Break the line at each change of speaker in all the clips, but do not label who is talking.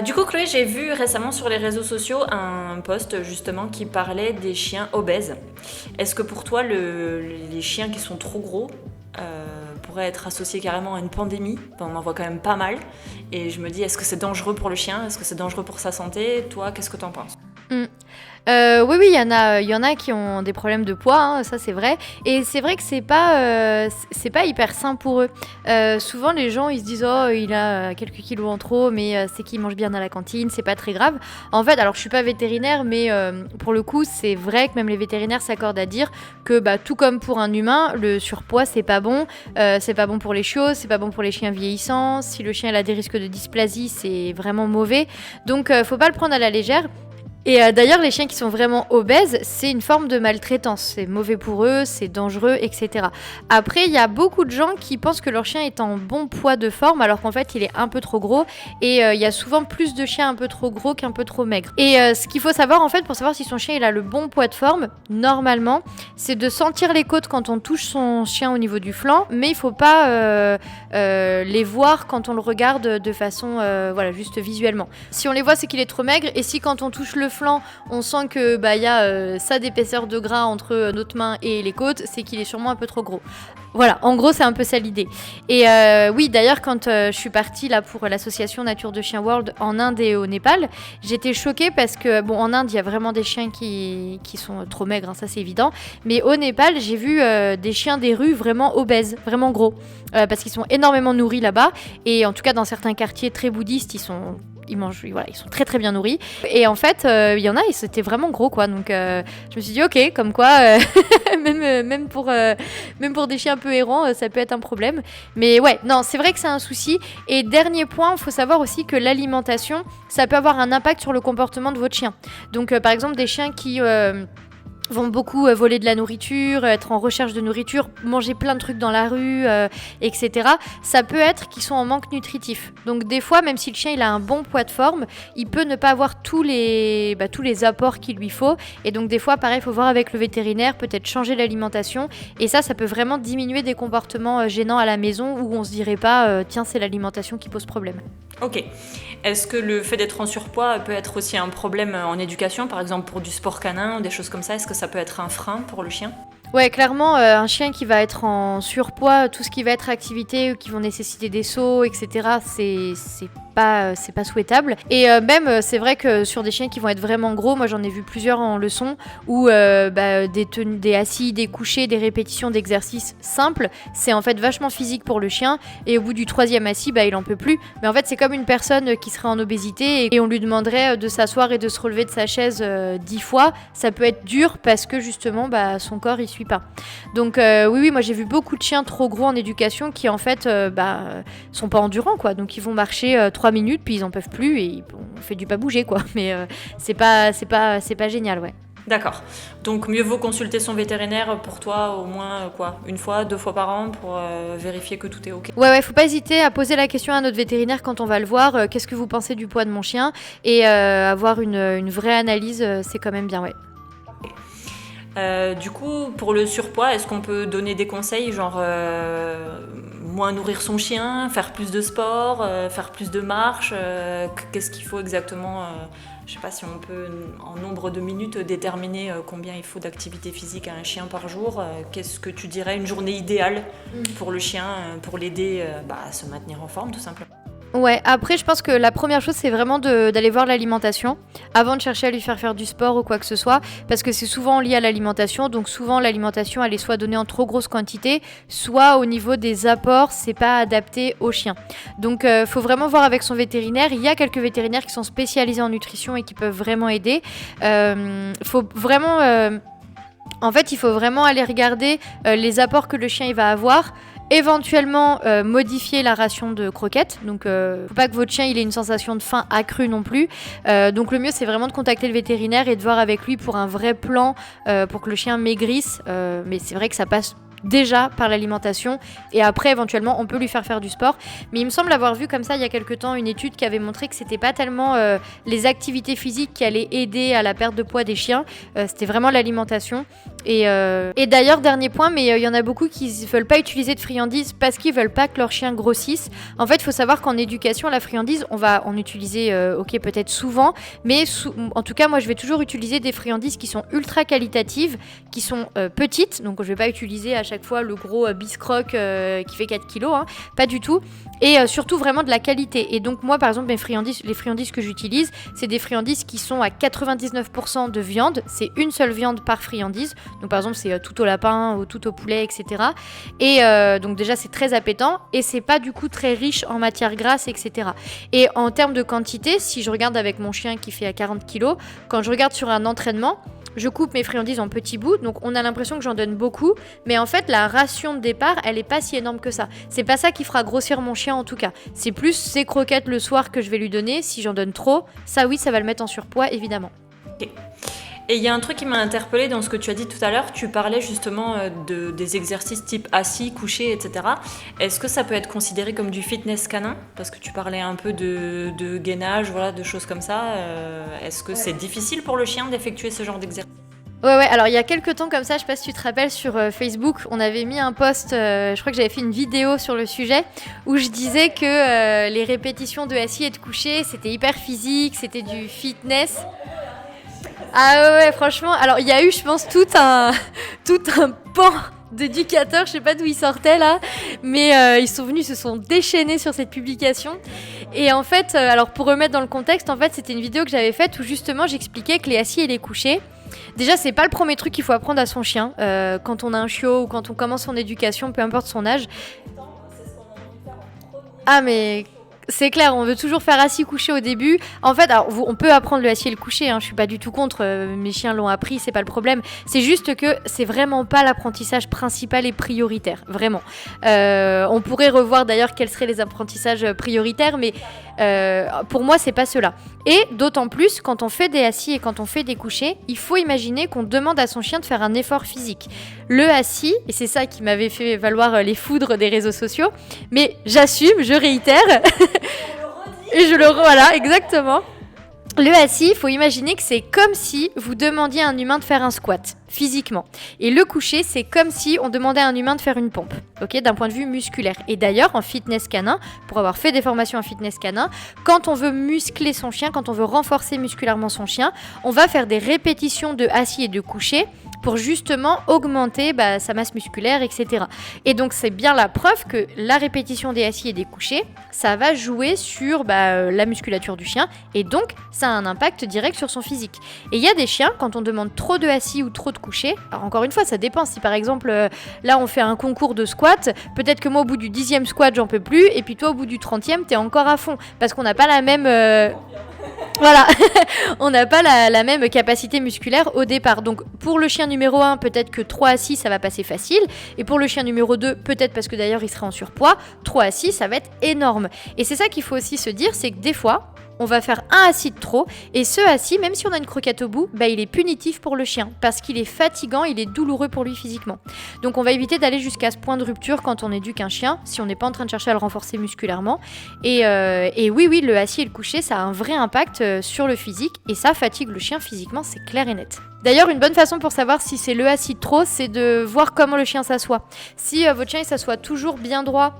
Du coup, Chloé, j'ai vu récemment sur les réseaux sociaux un post justement qui parlait des chiens obèses. Est-ce que pour toi, les chiens qui sont trop gros pourraient être associés carrément à une pandémie? Enfin, on en voit quand même pas mal. Et je me dis, est-ce que c'est dangereux pour le chien? Est-ce que c'est dangereux pour sa santé? Toi, qu'est-ce que t'en penses?
Mmh. Oui, oui, il y en a qui ont des problèmes de poids, hein, ça c'est vrai. Et c'est vrai que c'est pas hyper sain pour eux. Souvent les gens ils se disent oh il a quelques kilos en trop, mais c'est qu'il mange bien à la cantine, c'est pas très grave. En fait, alors je suis pas vétérinaire, mais pour le coup c'est vrai que même les vétérinaires s'accordent à dire que bah, tout comme pour un humain, le surpoids c'est pas bon. C'est pas bon pour les chiots, c'est pas bon pour les chiens vieillissants. Si le chien il a des risques de dysplasie, c'est vraiment mauvais. Donc faut pas le prendre à la légère. Et d'ailleurs, les chiens qui sont vraiment obèses, c'est une forme de maltraitance. C'est mauvais pour eux, c'est dangereux, etc. Après, il y a beaucoup de gens qui pensent que leur chien est en bon poids de forme, alors qu'en fait, il est un peu trop gros. Et il y a souvent plus de chiens un peu trop gros qu'un peu trop maigres. Et ce qu'il faut savoir, en fait, pour savoir si son chien il a le bon poids de forme, normalement, c'est de sentir les côtes quand on touche son chien au niveau du flanc, mais il faut pas les voir quand on le regarde de façon, voilà, juste visuellement. Si on les voit, c'est qu'il est trop maigre, et si quand on touche le flanc, on sent que bah y a ça d'épaisseur de gras entre notre main et les côtes, c'est qu'il est sûrement un peu trop gros. Voilà, en gros, c'est un peu ça l'idée. Et oui, d'ailleurs, quand je suis partie là pour l'association Nature de Chien World en Inde et au Népal, j'étais choquée parce que, bon, en Inde, il y a vraiment des chiens qui sont trop maigres, hein, ça c'est évident. Mais au Népal, j'ai vu des chiens des rues vraiment obèses, vraiment gros. Parce qu'ils sont énormément nourris là-bas. Et en tout cas, dans certains quartiers très bouddhistes, ils mangent, voilà, ils sont très très bien nourris. Et en fait, il y en a, ils étaient vraiment gros, quoi. Donc, je me suis dit, ok, comme quoi, même pour des chiens un peu errants, ça peut être un problème. Mais ouais, non, c'est vrai que c'est un souci. Et dernier point, il faut savoir aussi que l'alimentation, ça peut avoir un impact sur le comportement de votre chien. Donc, par exemple, des chiens qui vont beaucoup voler de la nourriture, être en recherche de nourriture, manger plein de trucs dans la rue, etc. Ça peut être qu'ils sont en manque nutritif. Donc des fois, même si le chien il a un bon poids de forme, il peut ne pas avoir tous les apports qu'il lui faut. Et donc des fois, pareil, il faut voir avec le vétérinaire, peut-être changer l'alimentation. Et ça peut vraiment diminuer des comportements gênants à la maison où on se dirait pas, tiens, c'est l'alimentation qui pose problème.
Ok. Est-ce que le fait d'être en surpoids peut être aussi un problème en éducation, par exemple pour du sport canin ou des choses comme ça? Est-ce que ça peut être un frein pour le chien?
Ouais, clairement, un chien qui va être en surpoids, tout ce qui va être activité qui vont nécessiter des sauts, etc., c'est pas souhaitable. Et même, c'est vrai que sur des chiens qui vont être vraiment gros, moi j'en ai vu plusieurs en leçon, où des assis, des couchés, des répétitions d'exercices simples, c'est en fait vachement physique pour le chien, et au bout du troisième assis, il en peut plus. Mais en fait, c'est comme une personne qui serait en obésité, et on lui demanderait de s'asseoir et de se relever de sa chaise 10 fois. Ça peut être dur parce que justement, son corps, il suit pas. Donc oui, moi j'ai vu beaucoup de chiens trop gros en éducation qui en fait sont pas endurants, quoi. Donc ils vont marcher 3 minutes puis ils en peuvent plus et on fait du pas bouger, quoi. Mais c'est pas génial, ouais.
D'accord. Donc mieux vaut consulter son vétérinaire pour toi au moins quoi, une fois, 2 fois par an pour vérifier que tout est ok.
Ouais, faut pas hésiter à poser la question à notre vétérinaire quand on va le voir, qu'est-ce que vous pensez du poids de mon chien, et avoir une vraie analyse, c'est quand même bien, ouais.
Du coup, pour le surpoids, est-ce qu'on peut donner des conseils, genre moins nourrir son chien, faire plus de sport, faire plus de marche, qu'est-ce qu'il faut exactement je sais pas si on peut en nombre de minutes déterminer combien il faut d'activité physique à un chien par jour. Qu'est-ce que tu dirais une journée idéale pour le chien, pour l'aider à se maintenir en forme tout simplement?
Ouais, après je pense que la première chose c'est vraiment d'aller voir l'alimentation avant de chercher à lui faire du sport ou quoi que ce soit, parce que c'est souvent lié à l'alimentation, donc souvent l'alimentation elle est soit donnée en trop grosse quantité, soit au niveau des apports c'est pas adapté au chien. Donc faut vraiment voir avec son vétérinaire. Il y a quelques vétérinaires qui sont spécialisés en nutrition et qui peuvent vraiment aider. Faut vraiment En fait, il faut vraiment aller regarder les apports que le chien il va avoir. Éventuellement modifier la ration de croquettes. Donc faut pas que votre chien il ait une sensation de faim accrue non plus. Donc le mieux c'est vraiment de contacter le vétérinaire et de voir avec lui pour un vrai plan pour que le chien maigrisse. Mais c'est vrai que ça passe déjà par l'alimentation et après éventuellement on peut lui faire du sport. Mais il me semble avoir vu comme ça il y a quelque temps une étude qui avait montré que c'était pas tellement les activités physiques qui allaient aider à la perte de poids des chiens, c'était vraiment l'alimentation. Et d'ailleurs, dernier point, mais il y en a beaucoup qui veulent pas utiliser de friandises parce qu'ils veulent pas que leur chien grossisse. En fait, il faut savoir qu'en éducation, la friandise, on va en utiliser, ok, peut-être souvent, mais en tout cas, moi, je vais toujours utiliser des friandises qui sont ultra qualitatives, qui sont petites. Donc, je vais pas utiliser à chaque fois le gros biscroc qui fait 4 kilos, hein, pas du tout. Et surtout vraiment de la qualité. Et donc moi par exemple les friandises que j'utilise, c'est des friandises qui sont à 99% de viande. C'est une seule viande par friandise. Donc par exemple c'est tout au lapin ou tout au poulet, etc. Et donc déjà c'est très appétant et c'est pas du coup très riche en matières grasses, etc. Et en termes de quantité, si je regarde avec mon chien qui fait à 40 kilos, quand je regarde sur un entraînement, je coupe mes friandises en petits bouts, donc on a l'impression que j'en donne beaucoup, mais en fait la ration de départ, elle est pas si énorme que ça. C'est pas ça qui fera grossir mon chien en tout cas. C'est plus ces croquettes le soir que je vais lui donner. Si j'en donne trop, ça oui, ça va le mettre en surpoids évidemment.
Ok. Et il y a un truc qui m'a interpellée dans ce que tu as dit tout à l'heure. Tu parlais justement des exercices type assis, couché, etc. Est-ce que ça peut être considéré comme du fitness canin ? Parce que tu parlais un peu de gainage, voilà, de choses comme ça. Est-ce que c'est difficile pour le chien d'effectuer ce genre d'exercice ?
Ouais, alors il y a quelques temps comme ça, je sais pas si tu te rappelles, sur Facebook, on avait mis un post, je crois que j'avais fait une vidéo sur le sujet, où je disais que les répétitions de assis et de couché, c'était hyper physique, c'était du fitness. Ah ouais, franchement, alors il y a eu, je pense, tout un pan d'éducateurs, je sais pas d'où ils sortaient là, mais ils sont venus, se sont déchaînés sur cette publication. Et en fait, alors pour remettre dans le contexte, en fait, c'était une vidéo que j'avais faite où justement j'expliquais que les assis et les couchés, déjà, c'est pas le premier truc qu'il faut apprendre à son chien quand on a un chiot ou quand on commence son éducation, peu importe son âge. Ah mais c'est clair, on veut toujours faire assis couché au début. En fait, alors, on peut apprendre le assis et le couché, hein, je suis pas du tout contre, mes chiens l'ont appris, c'est pas le problème. C'est juste que c'est vraiment pas l'apprentissage principal et prioritaire, vraiment. On pourrait revoir d'ailleurs quels seraient les apprentissages prioritaires, mais pour moi, c'est pas cela. Et d'autant plus, quand on fait des assis et quand on fait des couchés, il faut imaginer qu'on demande à son chien de faire un effort physique. Le assis, et c'est ça qui m'avait fait valoir les foudres des réseaux sociaux, mais j'assume, je réitère, et je le voilà, exactement. Le assis, il faut imaginer que c'est comme si vous demandiez à un humain de faire un squat, physiquement. Et le couché, c'est comme si on demandait à un humain de faire une pompe, ok, d'un point de vue musculaire. Et d'ailleurs, en fitness canin, pour avoir fait des formations en fitness canin, quand on veut muscler son chien, quand on veut renforcer musculairement son chien, on va faire des répétitions de assis et de couché pour justement augmenter sa masse musculaire, etc. Et donc c'est bien la preuve que la répétition des assis et des couchés, ça va jouer sur la musculature du chien, et donc ça a un impact direct sur son physique. Et il y a des chiens, quand on demande trop de assis ou trop de couchés, alors encore une fois ça dépend, si par exemple là on fait un concours de squat, peut-être que moi au bout du 10e squat j'en peux plus, et puis toi au bout du 30e t'es encore à fond, parce qu'on n'a pas la même... Voilà, on n'a pas la même capacité musculaire au départ. Donc pour le chien numéro 1, peut-être que 3 à 6, ça va passer facile. Et pour le chien numéro 2, peut-être parce que d'ailleurs il sera en surpoids, 3 à 6, ça va être énorme. Et c'est ça qu'il faut aussi se dire, c'est que des fois, on va faire un assis de trop, et ce assis, même si on a une croquette au bout, il est punitif pour le chien, parce qu'il est fatigant, il est douloureux pour lui physiquement. Donc on va éviter d'aller jusqu'à ce point de rupture quand on éduque un chien, si on n'est pas en train de chercher à le renforcer musculairement. Et oui, le assis et le couché, ça a un vrai impact sur le physique, et ça fatigue le chien physiquement, c'est clair et net. D'ailleurs, une bonne façon pour savoir si c'est le assis de trop, c'est de voir comment le chien s'assoit. Si votre chien il s'assoit toujours bien droit,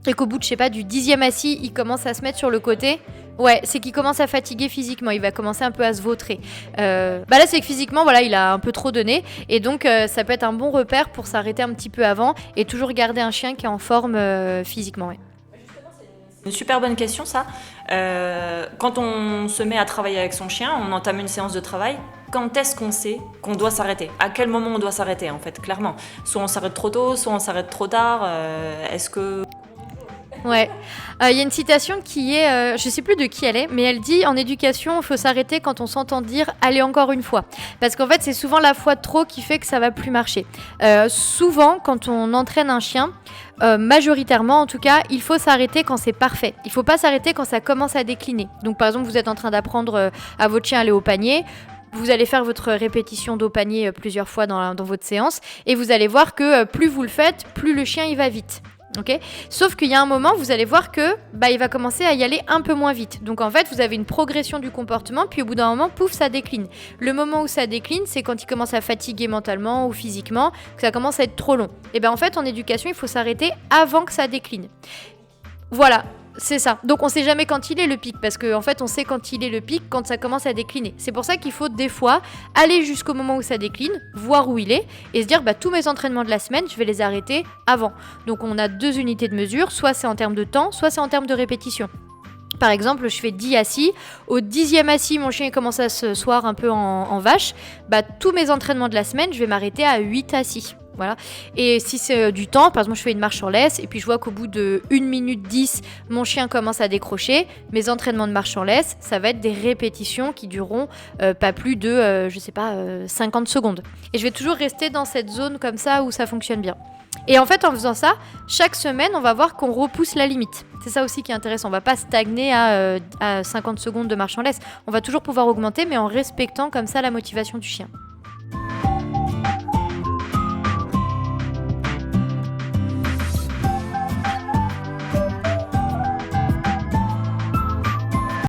et qu'au bout de, du 10e assis, il commence à se mettre sur le côté, ouais, c'est qu'il commence à fatiguer physiquement, il va commencer un peu à se vautrer. Là, c'est que physiquement, voilà, il a un peu trop donné, et donc ça peut être un bon repère pour s'arrêter un petit peu avant, et toujours garder un chien qui est en forme physiquement, ouais.
Une super bonne question, ça. Quand on se met à travailler avec son chien, on entame une séance de travail. Quand est-ce qu'on sait qu'on doit s'arrêter ? À quel moment on doit s'arrêter, en fait, clairement ? Soit on s'arrête trop tôt, soit on s'arrête trop tard. Est-ce que...
Ouais, y a une citation qui est, je sais plus de qui elle est, mais elle dit en éducation, il faut s'arrêter quand on s'entend dire « allez encore une fois ». Parce qu'en fait, c'est souvent la fois de trop qui fait que ça va plus marcher. Souvent, quand on entraîne un chien, majoritairement en tout cas, il faut s'arrêter quand c'est parfait. Il faut pas s'arrêter quand ça commence à décliner. Donc par exemple, vous êtes en train d'apprendre à votre chien à aller au panier. vous allez faire votre répétition dos panier plusieurs fois dans votre séance et vous allez voir que plus vous le faites, plus le chien il va vite. Okay, sauf qu'il y a un moment, vous allez voir que il va commencer à y aller un peu moins vite. Donc en fait, vous avez une progression du comportement, puis au bout d'un moment, pouf, ça décline. Le moment où ça décline, c'est quand il commence à fatiguer mentalement ou physiquement, que ça commence à être trop long. Et bien en fait, en éducation, il faut s'arrêter avant que ça décline. Voilà. C'est ça. Donc on sait jamais quand il est le pic, parce qu'en fait on sait quand il est le pic, quand ça commence à décliner. C'est pour ça qu'il faut des fois aller jusqu'au moment où ça décline, voir où il est, et se dire tous mes entraînements de la semaine, je vais les arrêter avant. Donc on a 2 unités de mesure, soit c'est en termes de temps, soit c'est en termes de répétition. Par exemple, je fais 10 assis. Au 10e assis, mon chien commence à se soir un peu en vache. Tous mes entraînements de la semaine, je vais m'arrêter à 8 assis. Voilà. Et si c'est du temps, par exemple je fais une marche sur laisse et puis je vois qu'au bout de 1 minute 10, mon chien commence à décrocher, mes entraînements de marche sur laisse, ça va être des répétitions qui dureront pas plus de 50 secondes. Et je vais toujours rester dans cette zone comme ça où ça fonctionne bien. Et en fait, en faisant ça, chaque semaine, on va voir qu'on repousse la limite. C'est ça aussi qui est intéressant. On va pas stagner à 50 secondes de marche en laisse. On va toujours pouvoir augmenter, mais en respectant comme ça la motivation du chien.